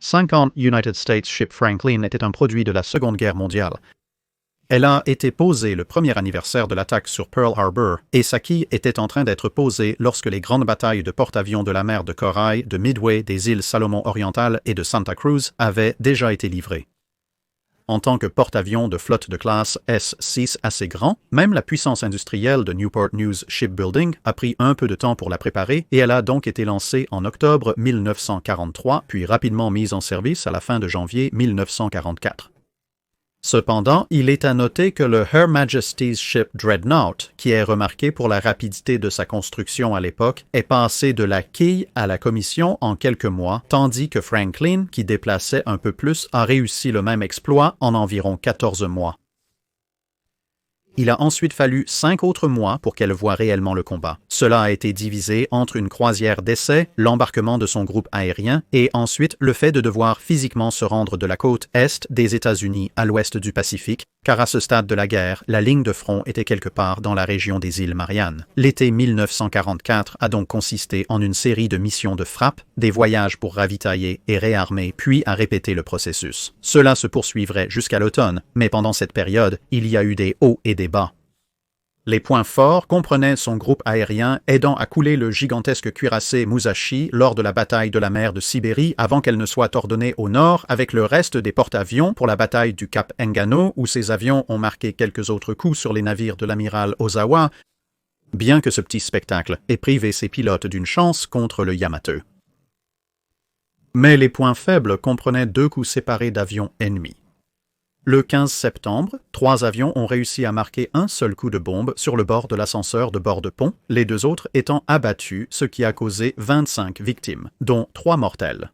50 United States Ship Franklin était un produit de la Seconde Guerre mondiale. Elle a été posée le premier anniversaire de l'attaque sur Pearl Harbor, et sa quille était en train d'être posée lorsque les grandes batailles de porte-avions de la mer de Corail, de Midway, des îles Salomon orientales et de Santa Cruz avaient déjà été livrées. En tant que porte-avions de flotte de classe S-6 assez grand, même la puissance industrielle de Newport News Shipbuilding a pris un peu de temps pour la préparer et elle a donc été lancée en octobre 1943, puis rapidement mise en service à la fin de janvier 1944. Cependant, il est à noter que le Her Majesty's Ship Dreadnought, qui est remarqué pour la rapidité de sa construction à l'époque, est passé de la quille à la commission en quelques mois, tandis que Franklin, qui déplaçait un peu plus, a réussi le même exploit en environ 14 mois. Il a ensuite fallu 5 autres mois pour qu'elle voie réellement le combat. Cela a été divisé entre une croisière d'essai, l'embarquement de son groupe aérien et ensuite le fait de devoir physiquement se rendre de la côte est des États-Unis à l'ouest du Pacifique, car à ce stade de la guerre, la ligne de front était quelque part dans la région des îles Mariannes. L'été 1944 a donc consisté en une série de missions de frappe, des voyages pour ravitailler et réarmer, puis à répéter le processus. Cela se poursuivrait jusqu'à l'automne, mais pendant cette période, il y a eu des hauts et des bas. Les points forts comprenaient son groupe aérien aidant à couler le gigantesque cuirassé Musashi lors de la bataille de la mer de Sibérie avant qu'elle ne soit ordonnée au nord avec le reste des porte-avions pour la bataille du Cap Engano où ces avions ont marqué quelques autres coups sur les navires de l'amiral Ozawa, bien que ce petit spectacle ait privé ses pilotes d'une chance contre le Yamato. Mais les points faibles comprenaient 2 coups séparés d'avions ennemis. Le 15 septembre, 3 avions ont réussi à marquer un seul coup de bombe sur le bord de l'ascenseur de bord de pont, les 2 autres étant abattus, ce qui a causé 25 victimes, dont 3 mortelles.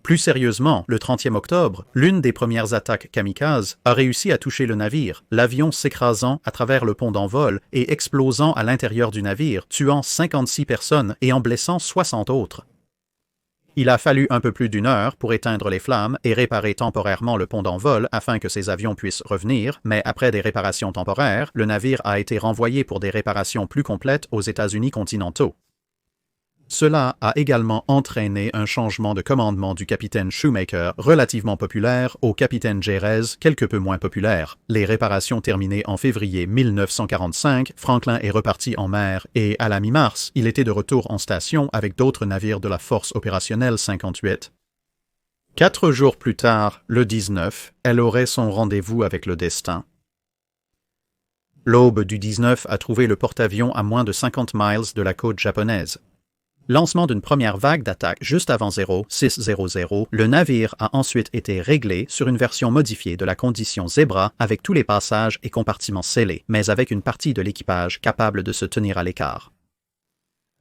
Plus sérieusement, le 30e octobre, l'une des premières attaques kamikazes a réussi à toucher le navire, l'avion s'écrasant à travers le pont d'envol et explosant à l'intérieur du navire, tuant 56 personnes et en blessant 60 autres. Il a fallu un peu plus d'1 heure pour éteindre les flammes et réparer temporairement le pont d'envol afin que ces avions puissent revenir, mais après des réparations temporaires, le navire a été renvoyé pour des réparations plus complètes aux États-Unis continentaux. Cela a également entraîné un changement de commandement du capitaine Shoemaker, relativement populaire, au capitaine Jerez, quelque peu moins populaire. Les réparations terminées en février 1945, Franklin est reparti en mer et, à la mi-mars, il était de retour en station avec d'autres navires de la Force opérationnelle 58. 4 jours plus tard, le 19, elle aurait son rendez-vous avec le destin. L'aube du 19 a trouvé le porte-avions à moins de 50 miles de la côte japonaise. Lancement d'une première vague d'attaque juste avant 0600, le navire a ensuite été réglé sur une version modifiée de la condition Zebra avec tous les passages et compartiments scellés, mais avec une partie de l'équipage capable de se tenir à l'écart.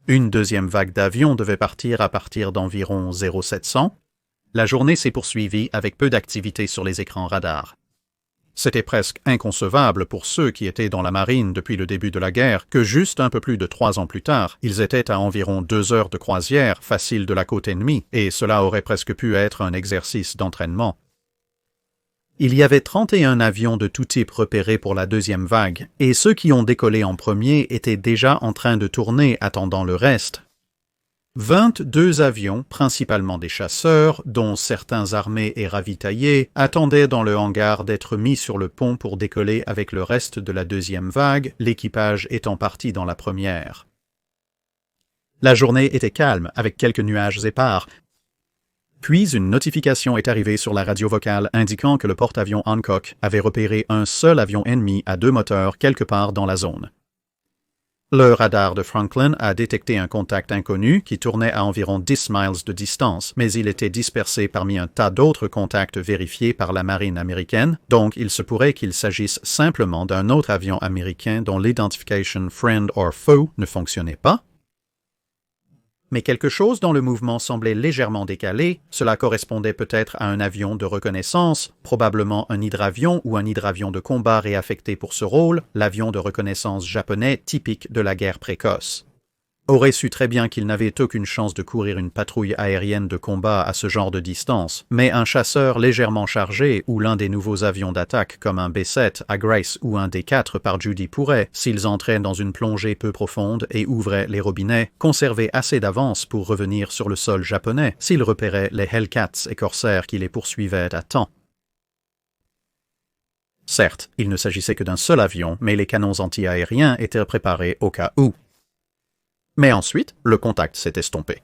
Une deuxième vague d'avions devait partir à partir d'environ 0700. La journée s'est poursuivie avec peu d'activité sur les écrans radars. C'était presque inconcevable pour ceux qui étaient dans la marine depuis le début de la guerre que juste un peu plus de 3 ans plus tard, ils étaient à environ 2 heures de croisière facile de la côte ennemie, et cela aurait presque pu être un exercice d'entraînement. Il y avait 31 avions de tout type repérés pour la deuxième vague, et ceux qui ont décollé en premier étaient déjà en train de tourner attendant le reste. 22 avions, principalement des chasseurs, dont certains armés et ravitaillés, attendaient dans le hangar d'être mis sur le pont pour décoller avec le reste de la deuxième vague, l'équipage étant parti dans la première. La journée était calme, avec quelques nuages épars. Puis une notification est arrivée sur la radio vocale indiquant que le porte-avions Hancock avait repéré un seul avion ennemi à 2 moteurs quelque part dans la zone. Le radar de Franklin a détecté un contact inconnu qui tournait à environ 10 miles de distance, mais il était dispersé parmi un tas d'autres contacts vérifiés par la marine américaine, donc il se pourrait qu'il s'agisse simplement d'un autre avion américain dont l'identification friend or foe ne fonctionnait pas. Mais quelque chose dont le mouvement semblait légèrement décalé, cela correspondait peut-être à un avion de reconnaissance, probablement un hydravion ou un hydravion de combat réaffecté pour ce rôle, l'avion de reconnaissance japonais typique de la guerre précoce. aurait su très bien qu'il n'avait aucune chance de courir une patrouille aérienne de combat à ce genre de distance, mais un chasseur légèrement chargé ou l'un des nouveaux avions d'attaque comme un B-7 à Grace ou un D-4 par Judy pourrait, s'ils entraient dans une plongée peu profonde et ouvraient les robinets, conserver assez d'avance pour revenir sur le sol japonais s'ils repéraient les Hellcats et corsaires qui les poursuivaient à temps. Certes, il ne s'agissait que d'un seul avion, mais les canons anti-aériens étaient préparés au cas où. Mais ensuite, le contact s'est estompé.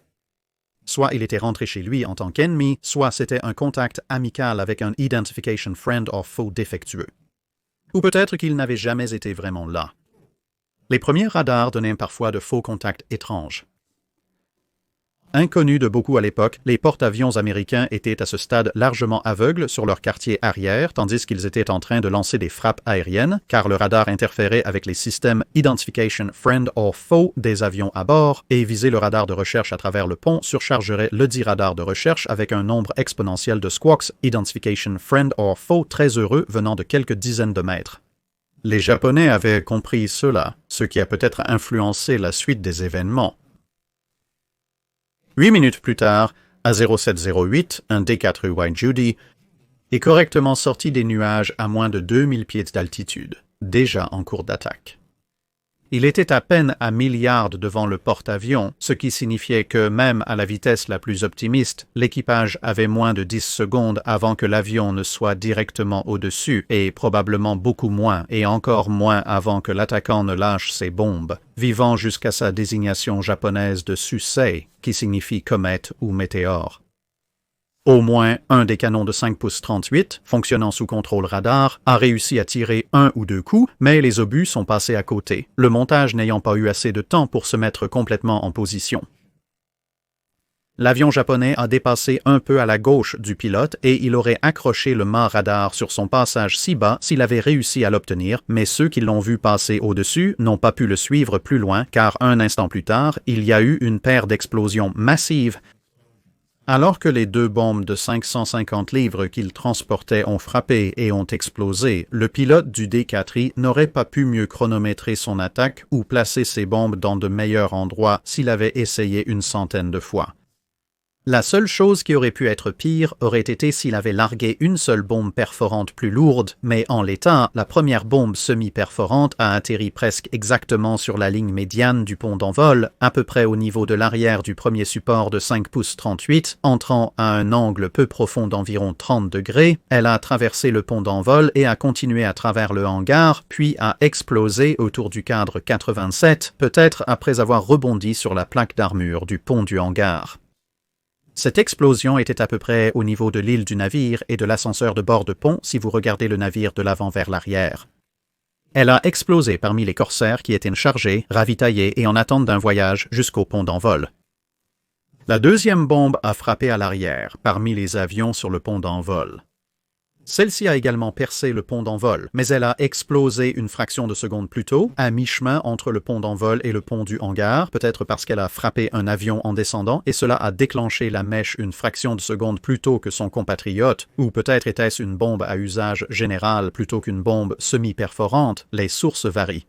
Soit il était rentré chez lui en tant qu'ennemi, soit c'était un contact amical avec un Identification Friend or Foe défectueux. Ou peut-être qu'il n'avait jamais été vraiment là. Les premiers radars donnaient parfois de faux contacts étranges. Inconnus de beaucoup à l'époque, les porte-avions américains étaient à ce stade largement aveugles sur leur quartier arrière, tandis qu'ils étaient en train de lancer des frappes aériennes, car le radar interférait avec les systèmes Identification Friend or Foe des avions à bord, et viser le radar de recherche à travers le pont surchargerait le dit radar de recherche avec un nombre exponentiel de squawks Identification Friend or Foe très heureux venant de quelques dizaines de mètres. Les Japonais avaient compris cela, ce qui a peut-être influencé la suite des événements. 8 minutes plus tard, à 0708, un D-4 White Judy est correctement sorti des nuages à moins de 2000 pieds d'altitude, déjà en cours d'attaque. Il était à peine à milliards devant le porte-avions, ce qui signifiait que même à la vitesse la plus optimiste, l'équipage avait moins de 10 secondes avant que l'avion ne soit directement au-dessus, et probablement beaucoup moins, et encore moins avant que l'attaquant ne lâche ses bombes, vivant jusqu'à sa désignation japonaise de Susei, qui signifie comète ou météore. Au moins un des canons de 5 pouces 38, fonctionnant sous contrôle radar, a réussi à tirer 1 ou 2 coups, mais les obus sont passés à côté, le montage n'ayant pas eu assez de temps pour se mettre complètement en position. L'avion japonais a dépassé un peu à la gauche du pilote et il aurait accroché le mât radar sur son passage si bas s'il avait réussi à l'obtenir, mais ceux qui l'ont vu passer au-dessus n'ont pas pu le suivre plus loin car un instant plus tard, il y a eu une paire d'explosions massives. Alors que les 2 bombes de 550 livres qu'il transportait ont frappé et ont explosé, le pilote du D-4I n'aurait pas pu mieux chronométrer son attaque ou placer ses bombes dans de meilleurs endroits s'il avait essayé une centaine de fois. La seule chose qui aurait pu être pire aurait été s'il avait largué une seule bombe perforante plus lourde, mais en l'état, la première bombe semi-perforante a atterri presque exactement sur la ligne médiane du pont d'envol, à peu près au niveau de l'arrière du premier support de 5 pouces 38, entrant à un angle peu profond d'environ 30 degrés. Elle a traversé le pont d'envol et a continué à travers le hangar, puis a explosé autour du cadre 87, peut-être après avoir rebondi sur la plaque d'armure du pont du hangar. Cette explosion était à peu près au niveau de l'île du navire et de l'ascenseur de bord de pont si vous regardez le navire de l'avant vers l'arrière. Elle a explosé parmi les corsaires qui étaient chargés, ravitaillés et en attente d'un voyage jusqu'au pont d'envol. La deuxième bombe a frappé à l'arrière, parmi les avions sur le pont d'envol. Celle-ci a également percé le pont d'envol, mais elle a explosé une fraction de seconde plus tôt, à mi-chemin entre le pont d'envol et le pont du hangar, peut-être parce qu'elle a frappé un avion en descendant, et cela a déclenché la mèche une fraction de seconde plus tôt que son compatriote, ou peut-être était-ce une bombe à usage général plutôt qu'une bombe semi-perforante, les sources varient.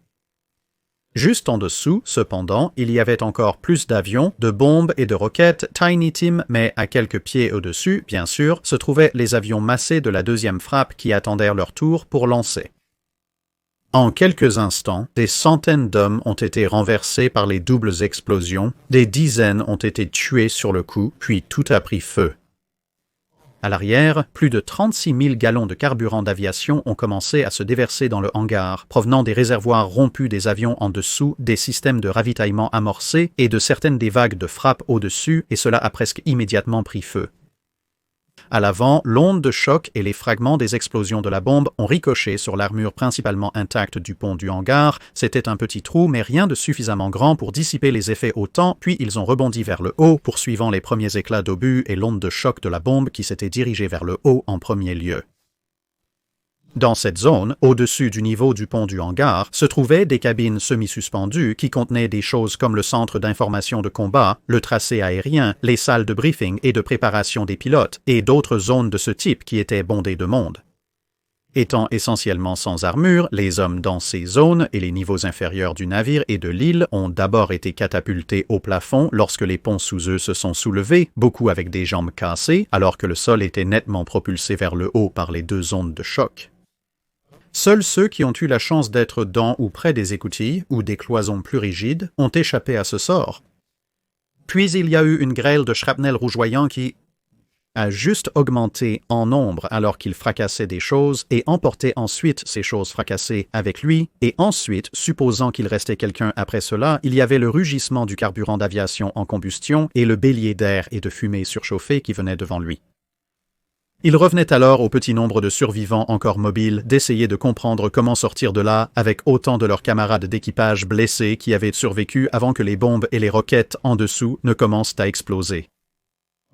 Juste en dessous, cependant, il y avait encore plus d'avions, de bombes et de roquettes Tiny Tim, mais à quelques pieds au-dessus, bien sûr, se trouvaient les avions massés de la deuxième frappe qui attendaient leur tour pour lancer. En quelques instants, des centaines d'hommes ont été renversés par les doubles explosions, des dizaines ont été tués sur le coup, puis tout a pris feu. À l'arrière, plus de 36 000 gallons de carburant d'aviation ont commencé à se déverser dans le hangar, provenant des réservoirs rompus des avions en dessous, des systèmes de ravitaillement amorcés et de certaines des vagues de frappe au-dessus, et cela a presque immédiatement pris feu. À l'avant, l'onde de choc et les fragments des explosions de la bombe ont ricoché sur l'armure principalement intacte du pont du hangar. C'était un petit trou, mais rien de suffisamment grand pour dissiper les effets autant, puis ils ont rebondi vers le haut, poursuivant les premiers éclats d'obus et l'onde de choc de la bombe qui s'était dirigée vers le haut en premier lieu. Dans cette zone, au-dessus du niveau du pont du hangar, se trouvaient des cabines semi-suspendues qui contenaient des choses comme le centre d'information de combat, le tracé aérien, les salles de briefing et de préparation des pilotes, et d'autres zones de ce type qui étaient bondées de monde. Étant essentiellement sans armure, les hommes dans ces zones et les niveaux inférieurs du navire et de l'île ont d'abord été catapultés au plafond lorsque les ponts sous eux se sont soulevés, beaucoup avec des jambes cassées, alors que le sol était nettement propulsé vers le haut par les deux ondes de choc. Seuls ceux qui ont eu la chance d'être dans ou près des écoutilles ou des cloisons plus rigides ont échappé à ce sort. Puis il y a eu une grêle de shrapnel rougeoyant qui a juste augmenté en nombre alors qu'il fracassait des choses et emportait ensuite ces choses fracassées avec lui, et ensuite, supposant qu'il restait quelqu'un après cela, il y avait le rugissement du carburant d'aviation en combustion et le bélier d'air et de fumée surchauffée qui venait devant lui. Il revenait alors au petit nombre de survivants encore mobiles d'essayer de comprendre comment sortir de là avec autant de leurs camarades d'équipage blessés qui avaient survécu avant que les bombes et les roquettes en dessous ne commencent à exploser.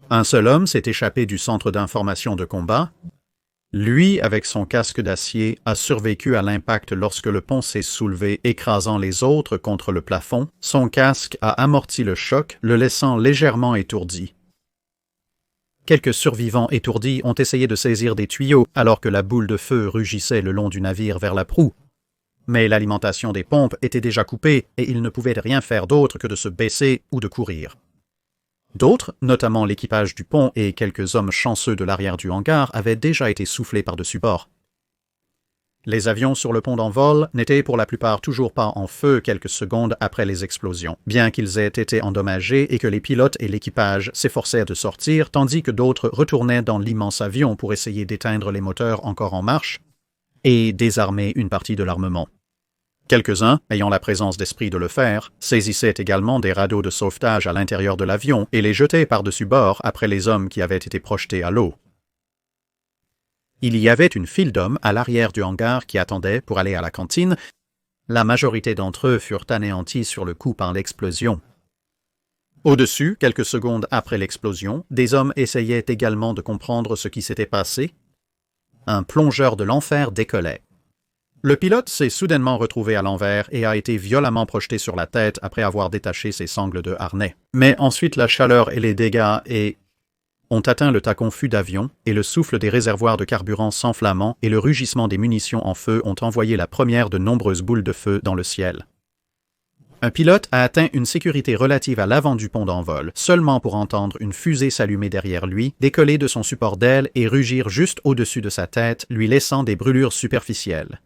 Un seul homme s'est échappé du centre d'information de combat. Lui, avec son casque d'acier, a survécu à l'impact lorsque le pont s'est soulevé, écrasant les autres contre le plafond. Son casque a amorti le choc, le laissant légèrement étourdi. Quelques survivants étourdis ont essayé de saisir des tuyaux alors que la boule de feu rugissait le long du navire vers la proue. Mais l'alimentation des pompes était déjà coupée et ils ne pouvaient rien faire d'autre que de se baisser ou de courir. D'autres, notamment l'équipage du pont et quelques hommes chanceux de l'arrière du hangar, avaient déjà été soufflés par-dessus bord. Les avions sur le pont d'envol n'étaient pour la plupart toujours pas en feu quelques secondes après les explosions, bien qu'ils aient été endommagés et que les pilotes et l'équipage s'efforçèrent de sortir, tandis que d'autres retournaient dans l'immense avion pour essayer d'éteindre les moteurs encore en marche et désarmer une partie de l'armement. Quelques-uns, ayant la présence d'esprit de le faire, saisissaient également des radeaux de sauvetage à l'intérieur de l'avion et les jetaient par-dessus bord après les hommes qui avaient été projetés à l'eau. Il y avait une file d'hommes à l'arrière du hangar qui attendaient pour aller à la cantine. La majorité d'entre eux furent anéantis sur le coup par l'explosion. Au-dessus, quelques secondes après l'explosion, des hommes essayaient également de comprendre ce qui s'était passé. Un plongeur de l'enfer décollait. Le pilote s'est soudainement retrouvé à l'envers et a été violemment projeté sur la tête après avoir détaché ses sangles de harnais. Mais ensuite la chaleur et les dégâts ont atteint le tas confus d'avions et le souffle des réservoirs de carburant s'enflammant et le rugissement des munitions en feu ont envoyé la première de nombreuses boules de feu dans le ciel. Un pilote a atteint une sécurité relative à l'avant du pont d'envol, seulement pour entendre une fusée s'allumer derrière lui, décoller de son support d'aile et rugir juste au-dessus de sa tête, lui laissant des brûlures superficielles.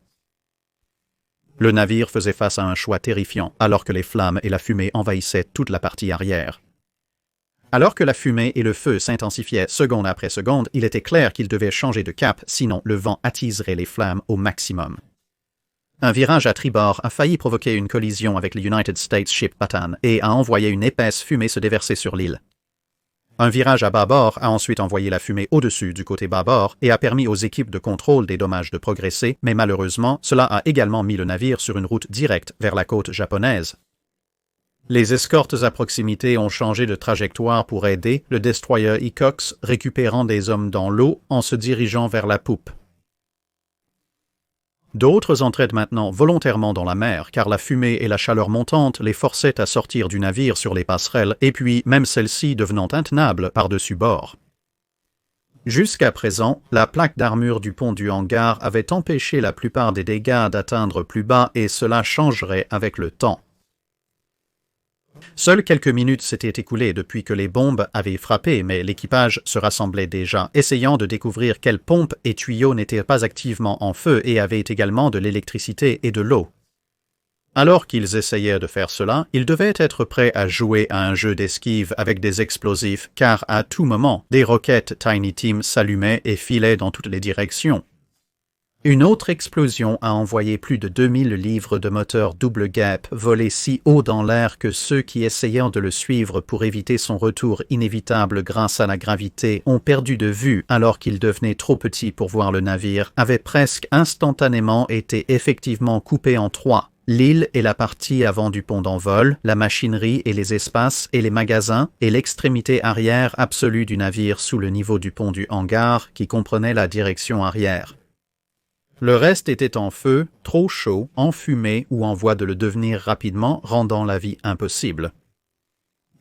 Le navire faisait face à un choix terrifiant, alors que les flammes et la fumée envahissaient toute la partie arrière. Alors que la fumée et le feu s'intensifiaient seconde après seconde, il était clair qu'il devait changer de cap, sinon le vent attiserait les flammes au maximum. Un virage à tribord a failli provoquer une collision avec le United States Ship Bataan et a envoyé une épaisse fumée se déverser sur l'île. Un virage à bâbord a ensuite envoyé la fumée au-dessus du côté bâbord et a permis aux équipes de contrôle des dommages de progresser, mais malheureusement, cela a également mis le navire sur une route directe vers la côte japonaise. Les escortes à proximité ont changé de trajectoire pour aider le destroyer Ecox, récupérant des hommes dans l'eau en se dirigeant vers la poupe. D'autres entraient maintenant volontairement dans la mer, car la fumée et la chaleur montante les forçaient à sortir du navire sur les passerelles, et puis même celles-ci devenant intenables par-dessus bord. Jusqu'à présent, la plaque d'armure du pont du hangar avait empêché la plupart des dégâts d'atteindre plus bas, et cela changerait avec le temps. Seules quelques minutes s'étaient écoulées depuis que les bombes avaient frappé, mais l'équipage se rassemblait déjà, essayant de découvrir quelles pompes et tuyaux n'étaient pas activement en feu et avaient également de l'électricité et de l'eau. Alors qu'ils essayaient de faire cela, ils devaient être prêts à jouer à un jeu d'esquive avec des explosifs, car à tout moment, des roquettes Tiny Team s'allumaient et filaient dans toutes les directions. Une autre explosion a envoyé plus de 2000 livres de moteur double gap voler si haut dans l'air que ceux qui essayaient de le suivre pour éviter son retour inévitable grâce à la gravité ont perdu de vue alors qu'ils devenaient trop petits pour voir le navire, avaient presque instantanément été effectivement coupés en trois. L'île et la partie avant du pont d'envol, la machinerie et les espaces et les magasins, et l'extrémité arrière absolue du navire sous le niveau du pont du hangar qui comprenait la direction arrière. Le reste était en feu, trop chaud, enfumé ou en voie de le devenir rapidement, rendant la vie impossible.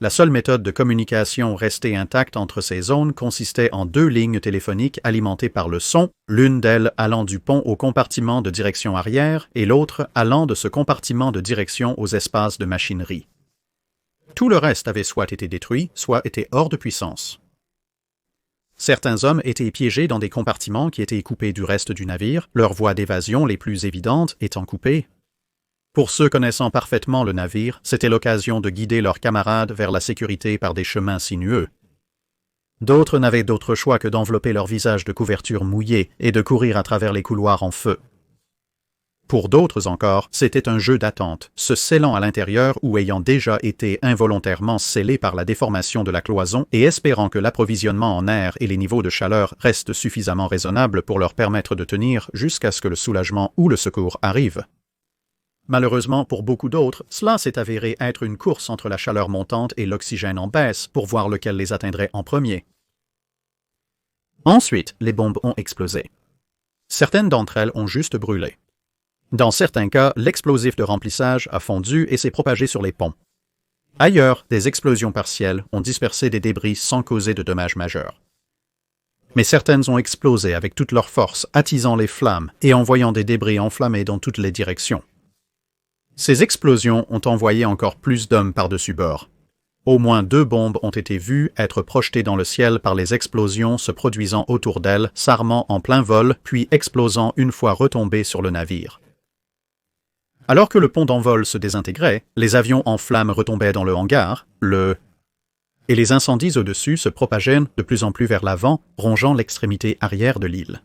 La seule méthode de communication restée intacte entre ces zones consistait en 2 lignes téléphoniques alimentées par le son, l'une d'elles allant du pont au compartiment de direction arrière et l'autre allant de ce compartiment de direction aux espaces de machinerie. Tout le reste avait soit été détruit, soit été hors de puissance. Certains hommes étaient piégés dans des compartiments qui étaient coupés du reste du navire, leurs voies d'évasion les plus évidentes étant coupées. Pour ceux connaissant parfaitement le navire, c'était l'occasion de guider leurs camarades vers la sécurité par des chemins sinueux. D'autres n'avaient d'autre choix que d'envelopper leur visage de couverture mouillée et de courir à travers les couloirs en feu. Pour d'autres encore, c'était un jeu d'attente, se scellant à l'intérieur ou ayant déjà été involontairement scellés par la déformation de la cloison et espérant que l'approvisionnement en air et les niveaux de chaleur restent suffisamment raisonnables pour leur permettre de tenir jusqu'à ce que le soulagement ou le secours arrivent. Malheureusement, pour beaucoup d'autres, cela s'est avéré être une course entre la chaleur montante et l'oxygène en baisse pour voir lequel les atteindrait en premier. Ensuite, les bombes ont explosé. Certaines d'entre elles ont juste brûlé. Dans certains cas, l'explosif de remplissage a fondu et s'est propagé sur les ponts. Ailleurs, des explosions partielles ont dispersé des débris sans causer de dommages majeurs. Mais certaines ont explosé avec toute leur force, attisant les flammes et envoyant des débris enflammés dans toutes les directions. Ces explosions ont envoyé encore plus d'hommes par-dessus bord. Au moins 2 bombes ont été vues être projetées dans le ciel par les explosions se produisant autour d'elles, s'armant en plein vol, puis explosant une fois retombées sur le navire. Alors que le pont d'envol se désintégrait, les avions en flammes retombaient dans le hangar, et les incendies au-dessus se propageaient de plus en plus vers l'avant, rongeant l'extrémité arrière de l'île.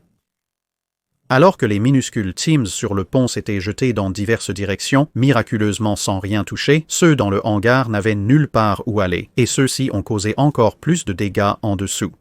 Alors que les minuscules teams sur le pont s'étaient jetés dans diverses directions, miraculeusement sans rien toucher, ceux dans le hangar n'avaient nulle part où aller, et ceux-ci ont causé encore plus de dégâts en dessous.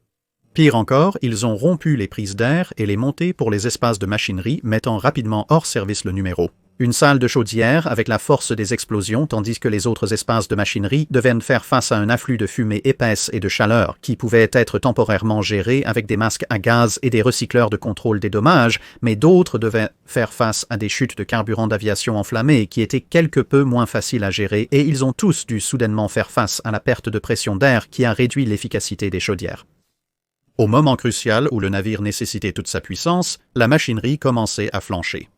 Pire encore, ils ont rompu les prises d'air et les montées pour les espaces de machinerie, mettant rapidement hors service le numéro. Une salle de chaudière avec la force des explosions, tandis que les autres espaces de machinerie devaient faire face à un afflux de fumée épaisse et de chaleur qui pouvait être temporairement géré avec des masques à gaz et des recycleurs de contrôle des dommages, mais d'autres devaient faire face à des chutes de carburant d'aviation enflammés qui étaient quelque peu moins faciles à gérer et ils ont tous dû soudainement faire face à la perte de pression d'air qui a réduit l'efficacité des chaudières. Au moment crucial où le navire nécessitait toute sa puissance, la machinerie commençait à flancher.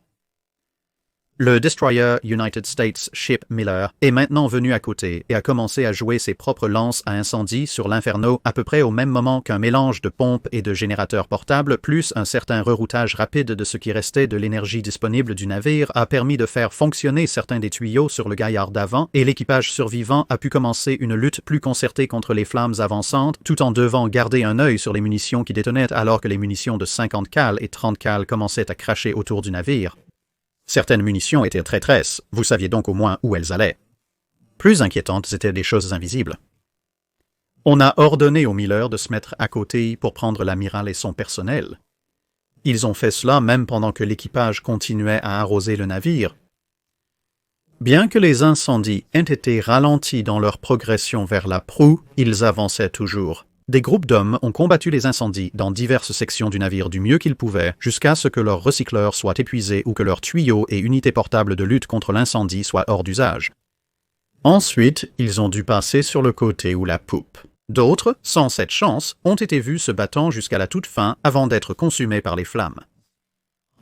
Le destroyer United States Ship Miller est maintenant venu à côté et a commencé à jouer ses propres lances à incendie sur l'Inferno à peu près au même moment qu'un mélange de pompes et de générateurs portables plus un certain reroutage rapide de ce qui restait de l'énergie disponible du navire a permis de faire fonctionner certains des tuyaux sur le gaillard d'avant et l'équipage survivant a pu commencer une lutte plus concertée contre les flammes avançantes tout en devant garder un œil sur les munitions qui détonaient alors que les munitions de 50 cal et 30 cal commençaient à cracher autour du navire. Certaines munitions étaient traîtresses, vous saviez donc au moins où elles allaient. Plus inquiétantes étaient des choses invisibles. On a ordonné aux Miller de se mettre à côté pour prendre l'amiral et son personnel. Ils ont fait cela même pendant que l'équipage continuait à arroser le navire. Bien que les incendies aient été ralentis dans leur progression vers la proue, ils avançaient toujours. Des groupes d'hommes ont combattu les incendies dans diverses sections du navire du mieux qu'ils pouvaient, jusqu'à ce que leurs recycleurs soient épuisés ou que leurs tuyaux et unités portables de lutte contre l'incendie soient hors d'usage. Ensuite, ils ont dû passer sur le côté ou la poupe. D'autres, sans cette chance, ont été vus se battant jusqu'à la toute fin avant d'être consumés par les flammes.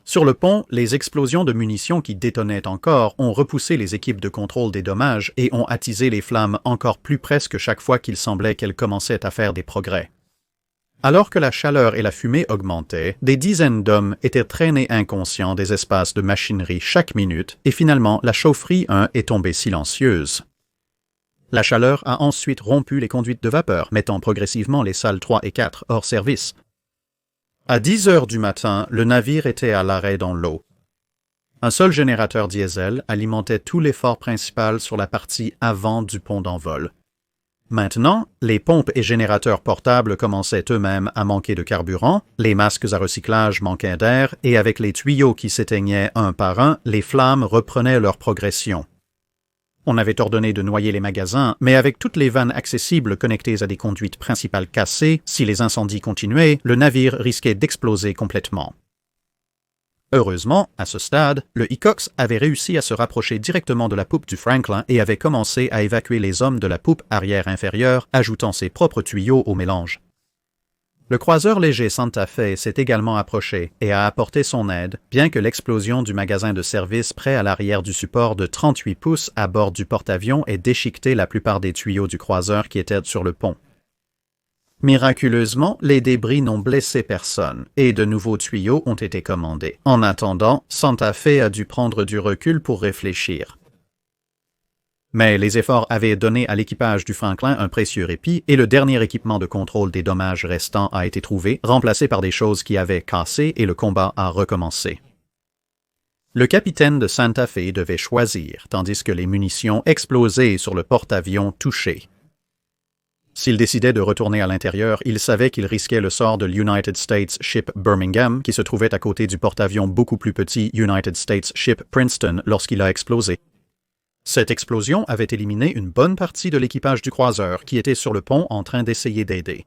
Sur le pont, les explosions de munitions qui détonaient encore ont repoussé les équipes de contrôle des dommages et ont attisé les flammes encore plus presque chaque fois qu'il semblait qu'elles commençaient à faire des progrès. Alors que la chaleur et la fumée augmentaient, des dizaines d'hommes étaient traînés inconscients des espaces de machinerie chaque minute et finalement la chaufferie 1 est tombée silencieuse. La chaleur a ensuite rompu les conduites de vapeur, mettant progressivement les salles 3 et 4 hors service. À 10 heures du matin, le navire était à l'arrêt dans l'eau. Un seul générateur diesel alimentait tout l'effort principal sur la partie avant du pont d'envol. Maintenant, les pompes et générateurs portables commençaient eux-mêmes à manquer de carburant, les masques à recyclage manquaient d'air, et avec les tuyaux qui s'éteignaient un par un, les flammes reprenaient leur progression. On avait ordonné de noyer les magasins, mais avec toutes les vannes accessibles connectées à des conduites principales cassées, si les incendies continuaient, le navire risquait d'exploser complètement. Heureusement, à ce stade, le Hickox avait réussi à se rapprocher directement de la poupe du Franklin et avait commencé à évacuer les hommes de la poupe arrière inférieure, ajoutant ses propres tuyaux au mélange. Le croiseur léger Santa Fe s'est également approché et a apporté son aide, bien que l'explosion du magasin de service près à l'arrière du support de 38 pouces à bord du porte-avions ait déchiqueté la plupart des tuyaux du croiseur qui étaient sur le pont. Miraculeusement, les débris n'ont blessé personne et de nouveaux tuyaux ont été commandés. En attendant, Santa Fe a dû prendre du recul pour réfléchir. Mais les efforts avaient donné à l'équipage du Franklin un précieux répit et le dernier équipement de contrôle des dommages restants a été trouvé, remplacé par des choses qui avaient cassé et le combat a recommencé. Le capitaine de Santa Fe devait choisir, tandis que les munitions explosaient sur le porte-avions touché. S'il décidait de retourner à l'intérieur, il savait qu'il risquait le sort de l'United States Ship Birmingham, qui se trouvait à côté du porte-avions beaucoup plus petit United States Ship Princeton lorsqu'il a explosé. Cette explosion avait éliminé une bonne partie de l'équipage du croiseur qui était sur le pont en train d'essayer d'aider.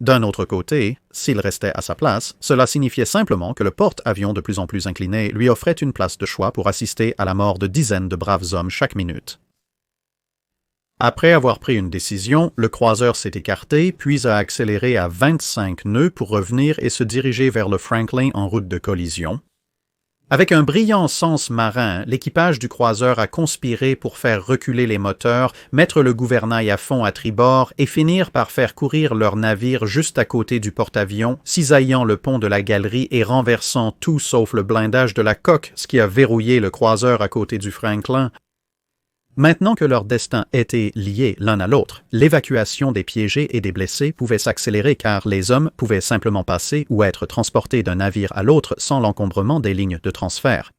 D'un autre côté, s'il restait à sa place, cela signifiait simplement que le porte-avions de plus en plus incliné lui offrait une place de choix pour assister à la mort de dizaines de braves hommes chaque minute. Après avoir pris une décision, le croiseur s'est écarté, puis a accéléré à 25 nœuds pour revenir et se diriger vers le Franklin en route de collision. Avec un brillant sens marin, l'équipage du croiseur a conspiré pour faire reculer les moteurs, mettre le gouvernail à fond à tribord et finir par faire courir leur navire juste à côté du porte-avions, cisaillant le pont de la galerie et renversant tout sauf le blindage de la coque, ce qui a verrouillé le croiseur à côté du Franklin. Maintenant que leurs destins étaient liés l'un à l'autre, l'évacuation des piégés et des blessés pouvait s'accélérer car les hommes pouvaient simplement passer ou être transportés d'un navire à l'autre sans l'encombrement des lignes de transfert.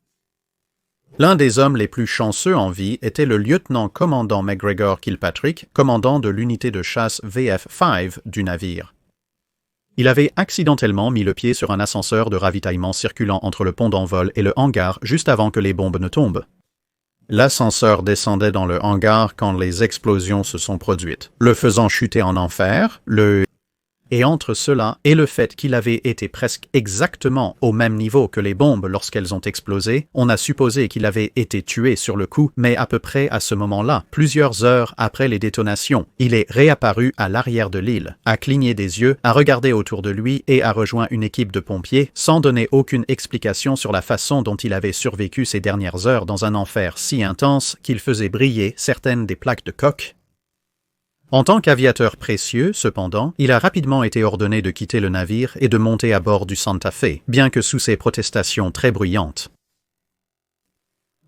L'un des hommes les plus chanceux en vie était le lieutenant-commandant McGregor Kilpatrick, commandant de l'unité de chasse VF-5 du navire. Il avait accidentellement mis le pied sur un ascenseur de ravitaillement circulant entre le pont d'envol et le hangar juste avant que les bombes ne tombent. L'ascenseur descendait dans le hangar quand les explosions se sont produites, le faisant chuter en enfer, et entre cela et le fait qu'il avait été presque exactement au même niveau que les bombes lorsqu'elles ont explosé, on a supposé qu'il avait été tué sur le coup, mais à peu près à ce moment-là, plusieurs heures après les détonations, il est réapparu à l'arrière de l'île, a cligné des yeux, a regardé autour de lui et a rejoint une équipe de pompiers, sans donner aucune explication sur la façon dont il avait survécu ces dernières heures dans un enfer si intense qu'il faisait briller certaines des plaques de coque. En tant qu'aviateur précieux, cependant, il a rapidement été ordonné de quitter le navire et de monter à bord du Santa Fe, bien que sous ses protestations très bruyantes.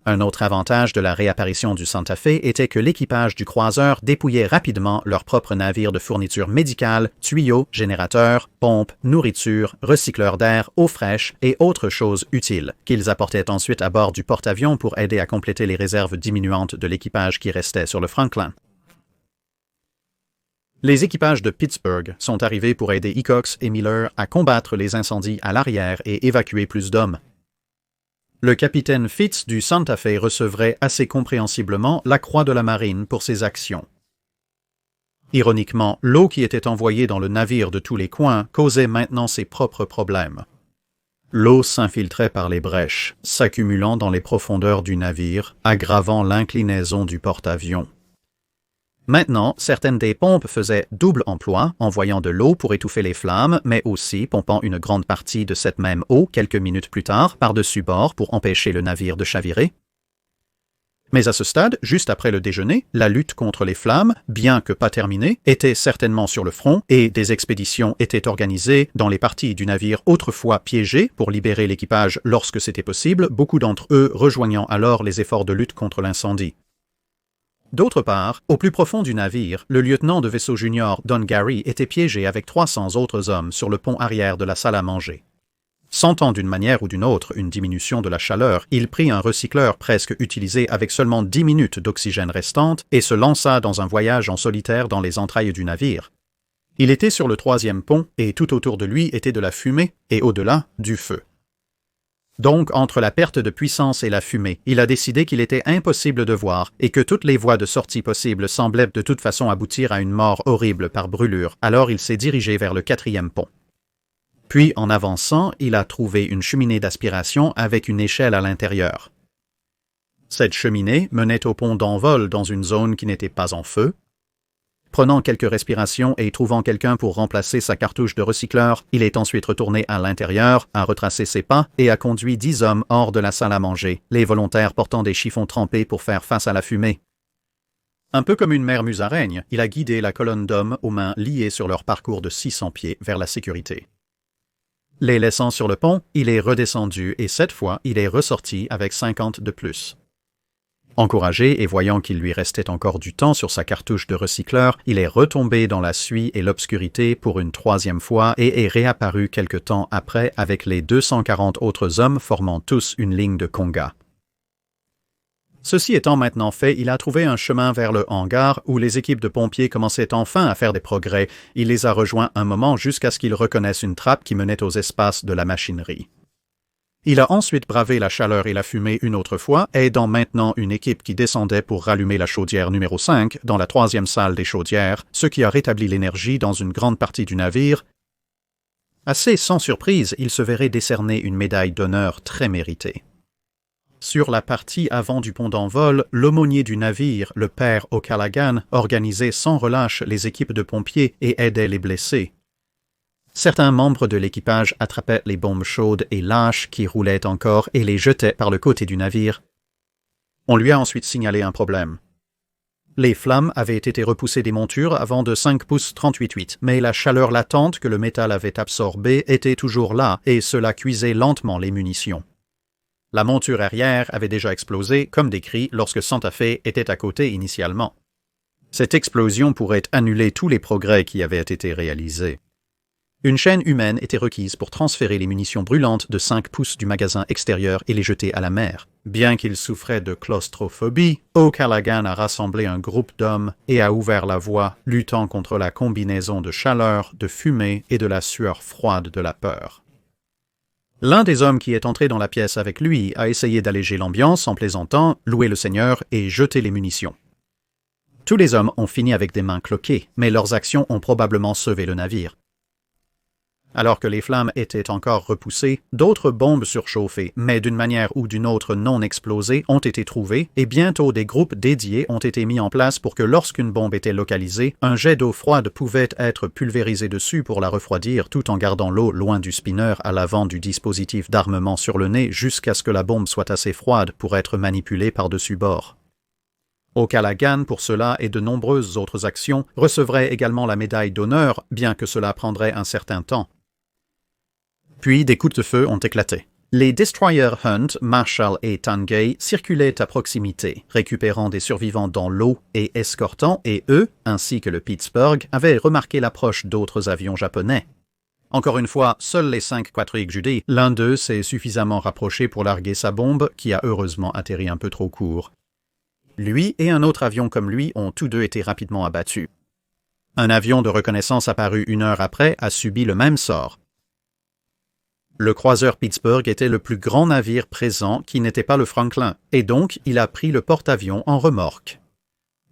Un autre avantage de la réapparition du Santa Fe était que l'équipage du croiseur dépouillait rapidement leur propre navire de fournitures médicales, tuyaux, générateurs, pompes, nourriture, recycleurs d'air, eau fraîche et autres choses utiles, qu'ils apportaient ensuite à bord du porte-avions pour aider à compléter les réserves diminuantes de l'équipage qui restait sur le Franklin. Les équipages de Pittsburgh sont arrivés pour aider Hickox et Miller à combattre les incendies à l'arrière et évacuer plus d'hommes. Le capitaine Fitz du Santa Fe recevrait assez compréhensiblement la Croix de la Marine pour ses actions. Ironiquement, l'eau qui était envoyée dans le navire de tous les coins causait maintenant ses propres problèmes. L'eau s'infiltrait par les brèches, s'accumulant dans les profondeurs du navire, aggravant l'inclinaison du porte-avions. Maintenant, certaines des pompes faisaient double emploi, envoyant de l'eau pour étouffer les flammes, mais aussi pompant une grande partie de cette même eau quelques minutes plus tard par-dessus bord pour empêcher le navire de chavirer. Mais à ce stade, juste après le déjeuner, la lutte contre les flammes, bien que pas terminée, était certainement sur le front et des expéditions étaient organisées dans les parties du navire autrefois piégées pour libérer l'équipage lorsque c'était possible, beaucoup d'entre eux rejoignant alors les efforts de lutte contre l'incendie. D'autre part, au plus profond du navire, le lieutenant de vaisseau junior Don Gary était piégé avec 300 autres hommes sur le pont arrière de la salle à manger. Sentant d'une manière ou d'une autre une diminution de la chaleur, il prit un recycleur presque utilisé avec seulement 10 minutes d'oxygène restante et se lança dans un voyage en solitaire dans les entrailles du navire. Il était sur le 3e pont et tout autour de lui était de la fumée et au-delà, du feu. Donc, entre la perte de puissance et la fumée, il a décidé qu'il était impossible de voir et que toutes les voies de sortie possibles semblaient de toute façon aboutir à une mort horrible par brûlure, alors il s'est dirigé vers le 4e pont. Puis, en avançant, il a trouvé une cheminée d'aspiration avec une échelle à l'intérieur. Cette cheminée menait au pont d'envol dans une zone qui n'était pas en feu. Prenant quelques respirations et trouvant quelqu'un pour remplacer sa cartouche de recycleur, il est ensuite retourné à l'intérieur, a retracé ses pas et a conduit 10 hommes hors de la salle à manger, les volontaires portant des chiffons trempés pour faire face à la fumée. Un peu comme une mère musaraigne, il a guidé la colonne d'hommes aux mains liées sur leur parcours de 600 pieds vers la sécurité. Les laissant sur le pont, il est redescendu et cette fois, il est ressorti avec 50 de plus. Encouragé et voyant qu'il lui restait encore du temps sur sa cartouche de recycleur, il est retombé dans la suie et l'obscurité pour une 3e fois et est réapparu quelque temps après avec les 240 autres hommes formant tous une ligne de conga. Ceci étant maintenant fait, il a trouvé un chemin vers le hangar où les équipes de pompiers commençaient enfin à faire des progrès. Il les a rejoints un moment jusqu'à ce qu'ils reconnaissent une trappe qui menait aux espaces de la machinerie. Il a ensuite bravé la chaleur et la fumée une autre fois, aidant maintenant une équipe qui descendait pour rallumer la chaudière numéro 5 dans la 3e salle des chaudières, ce qui a rétabli l'énergie dans une grande partie du navire. Assez sans surprise, il se verrait décerner une médaille d'honneur très méritée. Sur la partie avant du pont d'envol, l'aumônier du navire, le père O'Callaghan, organisait sans relâche les équipes de pompiers et aidait les blessés. Certains membres de l'équipage attrapaient les bombes chaudes et lâches qui roulaient encore et les jetaient par le côté du navire. On lui a ensuite signalé un problème. Les flammes avaient été repoussées des montures avant de 5 pouces 38,8, mais la chaleur latente que le métal avait absorbée était toujours là et cela cuisait lentement les munitions. La monture arrière avait déjà explosé, comme décrit, lorsque Santa Fe était à côté initialement. Cette explosion pourrait annuler tous les progrès qui avaient été réalisés. Une chaîne humaine était requise pour transférer les munitions brûlantes de 5 pouces du magasin extérieur et les jeter à la mer. Bien qu'il souffrait de claustrophobie, O'Callaghan a rassemblé un groupe d'hommes et a ouvert la voie, luttant contre la combinaison de chaleur, de fumée et de la sueur froide de la peur. L'un des hommes qui est entré dans la pièce avec lui a essayé d'alléger l'ambiance en plaisantant, louer le Seigneur et jeter les munitions. Tous les hommes ont fini avec des mains cloquées, mais leurs actions ont probablement sauvé le navire. Alors que les flammes étaient encore repoussées, d'autres bombes surchauffées, mais d'une manière ou d'une autre non explosées, ont été trouvées et bientôt des groupes dédiés ont été mis en place pour que lorsqu'une bombe était localisée, un jet d'eau froide pouvait être pulvérisé dessus pour la refroidir tout en gardant l'eau loin du spinner à l'avant du dispositif d'armement sur le nez jusqu'à ce que la bombe soit assez froide pour être manipulée par-dessus bord. O'Callaghan, pour cela et de nombreuses autres actions, recevrait également la médaille d'honneur, bien que cela prendrait un certain temps. Puis des coups de feu ont éclaté. Les destroyers Hunt, Marshall et Tangay circulaient à proximité, récupérant des survivants dans l'eau et escortant, et eux, ainsi que le Pittsburgh, avaient remarqué l'approche d'autres avions japonais. Encore une fois, seuls les 5 Quadriga Judy, l'un d'eux s'est suffisamment rapproché pour larguer sa bombe, qui a heureusement atterri un peu trop court. Lui et un autre avion comme lui ont tous deux été rapidement abattus. Un avion de reconnaissance apparu 1 heure après a subi le même sort. Le croiseur Pittsburgh était le plus grand navire présent qui n'était pas le Franklin, et donc il a pris le porte-avions en remorque.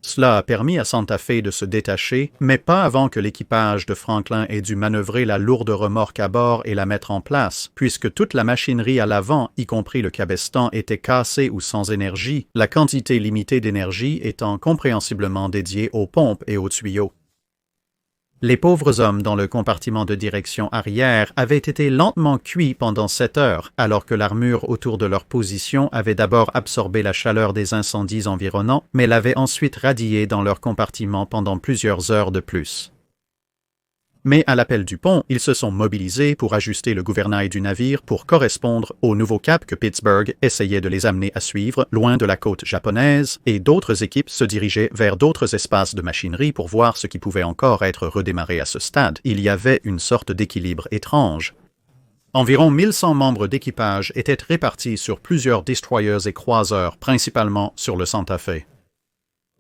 Cela a permis à Santa Fe de se détacher, mais pas avant que l'équipage de Franklin ait dû manœuvrer la lourde remorque à bord et la mettre en place, puisque toute la machinerie à l'avant, y compris le cabestan, était cassée ou sans énergie, la quantité limitée d'énergie étant compréhensiblement dédiée aux pompes et aux tuyaux. Les pauvres hommes dans le compartiment de direction arrière avaient été lentement cuits pendant 7 heures, alors que l'armure autour de leur position avait d'abord absorbé la chaleur des incendies environnants, mais l'avait ensuite radiée dans leur compartiment pendant plusieurs heures de plus. Mais à l'appel du pont, ils se sont mobilisés pour ajuster le gouvernail du navire pour correspondre au nouveau cap que Pittsburgh essayait de les amener à suivre, loin de la côte japonaise, et d'autres équipes se dirigeaient vers d'autres espaces de machinerie pour voir ce qui pouvait encore être redémarré à ce stade. Il y avait une sorte d'équilibre étrange. Environ 1100 membres d'équipage étaient répartis sur plusieurs destroyers et croiseurs, principalement sur le Santa Fe.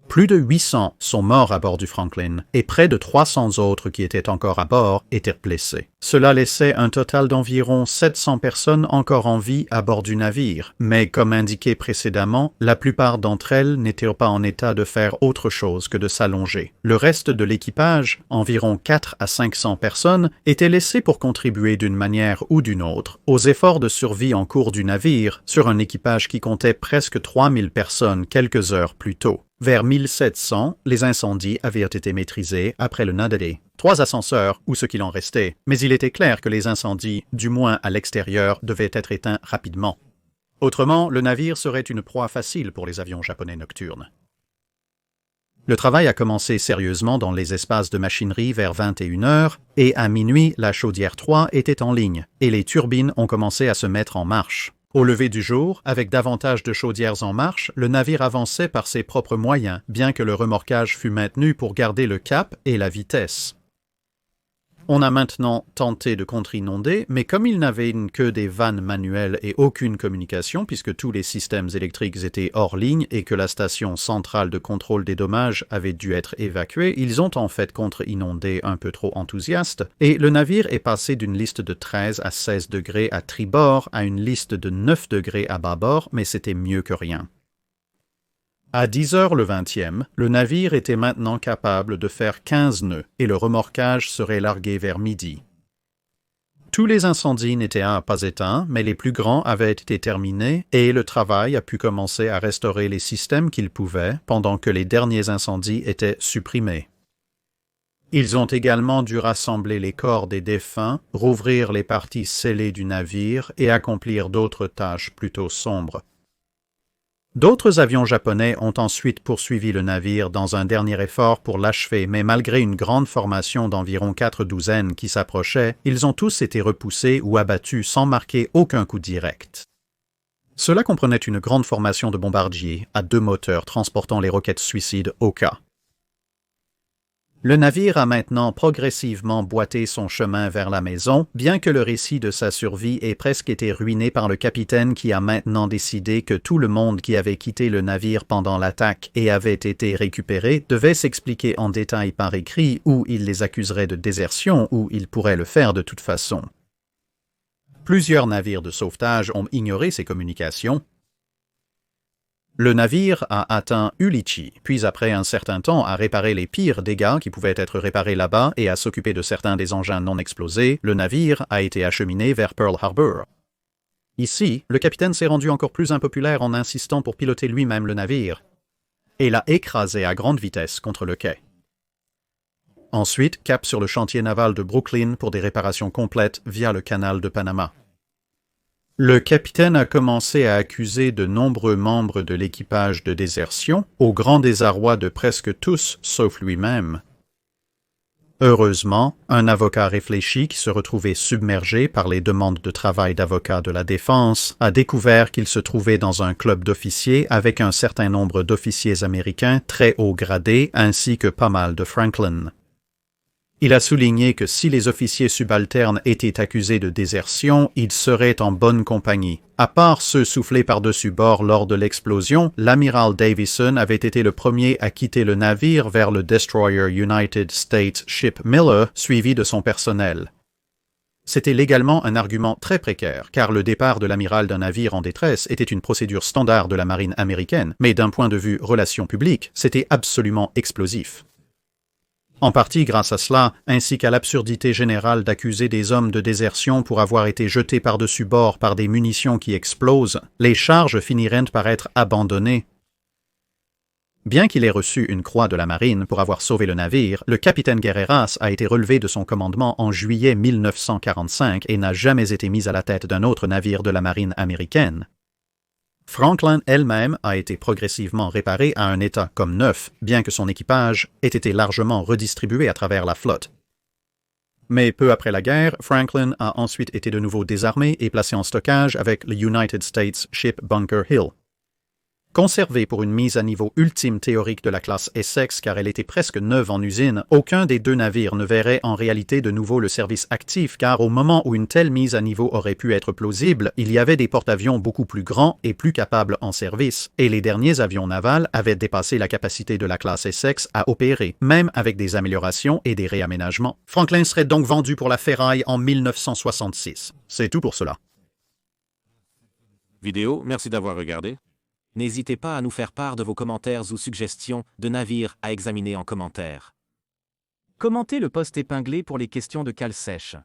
Plus de 800 sont morts à bord du Franklin et près de 300 autres qui étaient encore à bord étaient blessés. Cela laissait un total d'environ 700 personnes encore en vie à bord du navire, mais comme indiqué précédemment, la plupart d'entre elles n'étaient pas en état de faire autre chose que de s'allonger. Le reste de l'équipage, environ 4 à 500 personnes, était laissé pour contribuer d'une manière ou d'une autre aux efforts de survie en cours du navire sur un équipage qui comptait presque 3000 personnes quelques heures plus tôt. Vers 1700, les incendies avaient été maîtrisés après le Nadeday. 3 ascenseurs, ou ce qu'il en restait, mais il était clair que les incendies, du moins à l'extérieur, devaient être éteints rapidement. Autrement, le navire serait une proie facile pour les avions japonais nocturnes. Le travail a commencé sérieusement dans les espaces de machinerie vers 21h, et à minuit, la chaudière 3 était en ligne, et les turbines ont commencé à se mettre en marche. Au lever du jour, avec davantage de chaudières en marche, le navire avançait par ses propres moyens, bien que le remorquage fût maintenu pour garder le cap et la vitesse. On a maintenant tenté de contre-inonder, mais comme il n'avait que des vannes manuelles et aucune communication, puisque tous les systèmes électriques étaient hors ligne et que la station centrale de contrôle des dommages avait dû être évacuée, ils ont en fait contre-inondé un peu trop enthousiastes, et le navire est passé d'une liste de 13 à 16 degrés à tribord à une liste de 9 degrés à bâbord, mais c'était mieux que rien. À 10h le 20e, le navire était maintenant capable de faire 15 nœuds et le remorquage serait largué vers midi. Tous les incendies n'étaient pas éteints, mais les plus grands avaient été terminés et le travail a pu commencer à restaurer les systèmes qu'il pouvait pendant que les derniers incendies étaient supprimés. Ils ont également dû rassembler les corps des défunts, rouvrir les parties scellées du navire et accomplir d'autres tâches plutôt sombres. D'autres avions japonais ont ensuite poursuivi le navire dans un dernier effort pour l'achever, mais malgré une grande formation d'environ 4 douzaines qui s'approchait, ils ont tous été repoussés ou abattus sans marquer aucun coup direct. Cela comprenait une grande formation de bombardiers à 2 moteurs transportant les roquettes suicides Oka. Le navire a maintenant progressivement boité son chemin vers la maison, bien que le récit de sa survie ait presque été ruiné par le capitaine qui a maintenant décidé que tout le monde qui avait quitté le navire pendant l'attaque et avait été récupéré devait s'expliquer en détail par écrit ou il les accuserait de désertion ou il pourrait le faire de toute façon. Plusieurs navires de sauvetage ont ignoré ces communications. Le navire a atteint Ulichi, puis après un certain temps a réparé les pires dégâts qui pouvaient être réparés là-bas et à s'occuper de certains des engins non explosés, le navire a été acheminé vers Pearl Harbor. Ici, le capitaine s'est rendu encore plus impopulaire en insistant pour piloter lui-même le navire, et l'a écrasé à grande vitesse contre le quai. Ensuite, cap sur le chantier naval de Brooklyn pour des réparations complètes via le canal de Panama. Le capitaine a commencé à accuser de nombreux membres de l'équipage de désertion, au grand désarroi de presque tous, sauf lui-même. Heureusement, un avocat réfléchi qui se retrouvait submergé par les demandes de travail d'avocats de la défense a découvert qu'il se trouvait dans un club d'officiers avec un certain nombre d'officiers américains très haut gradés ainsi que pas mal de Franklin. Il a souligné que si les officiers subalternes étaient accusés de désertion, ils seraient en bonne compagnie. À part ceux soufflés par-dessus bord lors de l'explosion, l'amiral Davison avait été le premier à quitter le navire vers le destroyer United States Ship Miller, suivi de son personnel. C'était légalement un argument très précaire, car le départ de l'amiral d'un navire en détresse était une procédure standard de la marine américaine, mais d'un point de vue relations publiques, c'était absolument explosif. En partie grâce à cela, ainsi qu'à l'absurdité générale d'accuser des hommes de désertion pour avoir été jetés par-dessus bord par des munitions qui explosent, les charges finiraient par être abandonnées. Bien qu'il ait reçu une croix de la marine pour avoir sauvé le navire, le capitaine Guerreras a été relevé de son commandement en juillet 1945 et n'a jamais été mis à la tête d'un autre navire de la marine américaine. Franklin elle-même a été progressivement réparée à un état comme neuf, bien que son équipage ait été largement redistribué à travers la flotte. Mais peu après la guerre, Franklin a ensuite été de nouveau désarmé et placé en stockage avec le United States Ship Bunker Hill. Conservée pour une mise à niveau ultime théorique de la classe Essex car elle était presque neuve en usine, aucun des deux navires ne verrait en réalité de nouveau le service actif car au moment où une telle mise à niveau aurait pu être plausible, il y avait des porte-avions beaucoup plus grands et plus capables en service, et les derniers avions navals avaient dépassé la capacité de la classe Essex à opérer, même avec des améliorations et des réaménagements. Franklin serait donc vendu pour la ferraille en 1966. C'est tout pour cela. Vidéo, merci d'avoir regardé. N'hésitez pas à nous faire part de vos commentaires ou suggestions de navires à examiner en commentaire. Commentez le post épinglé pour les questions de cale sèche.